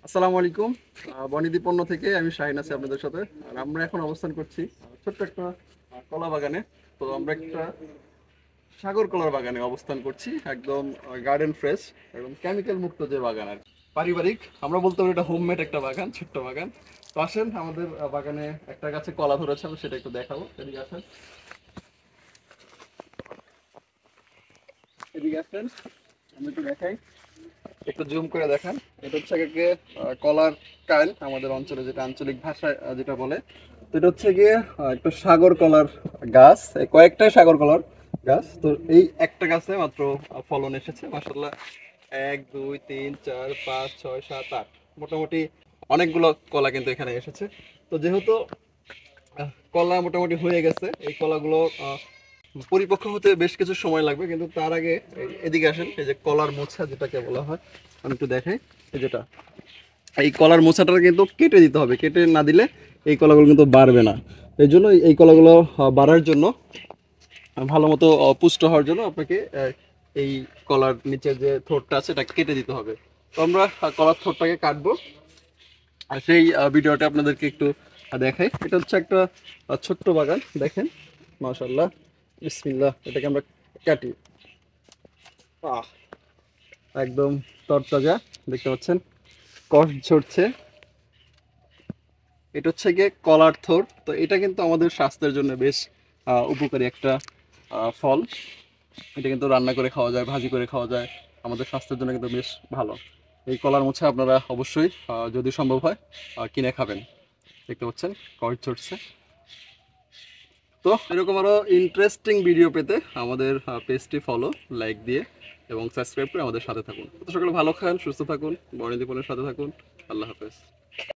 আসসালামু আলাইকুম। বনিদি পণ্য থেকে আমি শাহিন আছি আপনাদের সাথে। আর আমরা এখন অবস্থান করছি ছোট্ট একটা কলা বাগানে। তো আমরা একটা সাগর কলার বাগানে অবস্থান করছি, একদম গার্ডেন ফ্রেশ, একদম কেমিক্যাল মুক্ত যে বাগান আর কি। পারিবারিক, আমরা বলতে পারি এটা হোমমেড একটা বাগান, ছোট্ট বাগান। তো আসেন আমাদের বাগানে একটা গাছে কলা ধরেছে, আমি সেটা একটু দেখাবো। এদিকে আসেন, এদিকে আসেন, আমি একটু দেখাই, একটু জুম করে দেখান। এটা হচ্ছে গিয়ে কলার কাইল, আমাদের অঞ্চলে যেটা আঞ্চলিক ভাষায় যেটা বলে। তো এটা হচ্ছে গিয়ে একটা সাগর কলার গাছ, এই কয়েকটাই সাগর কলার গাছ। তো এই একটা গাছে মাত্র ফলন এসেছে মাশাআল্লাহ, 1 2 3 4 5 6 7 8, মোটামুটি অনেকগুলো কলা কিন্তু এখানে এসেছে। তো যেহেতু কলা মোটামুটি হয়ে গেছে, এই কলাগুলো পরিপক্ক হতে বেশ কিছু সময় লাগবে, কিন্তু তার আগে এদিকে আসেন। এই যে কলার মোছা যেটাকে বলা হয়, আমি একটু দেখাই। এই যেটা, এই কলার মোছাটা কিন্তু কেটে দিতে হবে, কেটে না দিলে এই কলাগুলো কিন্তু বাড়বে না। এই জন্য এই কলাগুলো বাড়ার জন্য, ভালো মতো পুষ্ট হওয়ার জন্য আপনাকে এই কলার নিচের যে থোড়টা আছে এটা কেটে দিতে হবে। তো আমরা কলার থোড়টাকে কাটবো, আর সেই ভিডিওটা আপনাদেরকে একটু দেখাই। এটা হচ্ছে একটা ছোট্ট বাগান, দেখেন মাশাআল্লাহ, বিসমিল্লাহ। এটাকে আমরা কাটি। আহ, একদম তরতাজা, দেখতে পাচ্ছেন কষ ঝরছে। এটা হচ্ছে গিয়ে কলার থোর। তো এটা কিন্তু আমাদের স্বাস্থ্যের জন্য বেশ উপকারী একটা ফল। এটা কিন্তু রান্না করে খাওয়া যায়, ভাজি করে খাওয়া যায়, আমাদের স্বাস্থ্যের জন্য কিন্তু বেশ ভালো। এই কলার মোছা আপনারা অবশ্যই যদি সম্ভব হয় কিনে খাবেন। দেখতে পাচ্ছেন কষ ঝরছে। তো এরকম আরো ইন্টারেস্টিং ভিডিও পেতে আমাদের পেজটি ফলো, লাইক দিয়ে এবং সাবস্ক্রাইব করে আমাদের সাথে থাকুন। তো সকলে ভালো খান, সুস্থ থাকুন, বড় জীবনের সাথে থাকুন। আল্লাহ হাফেজ।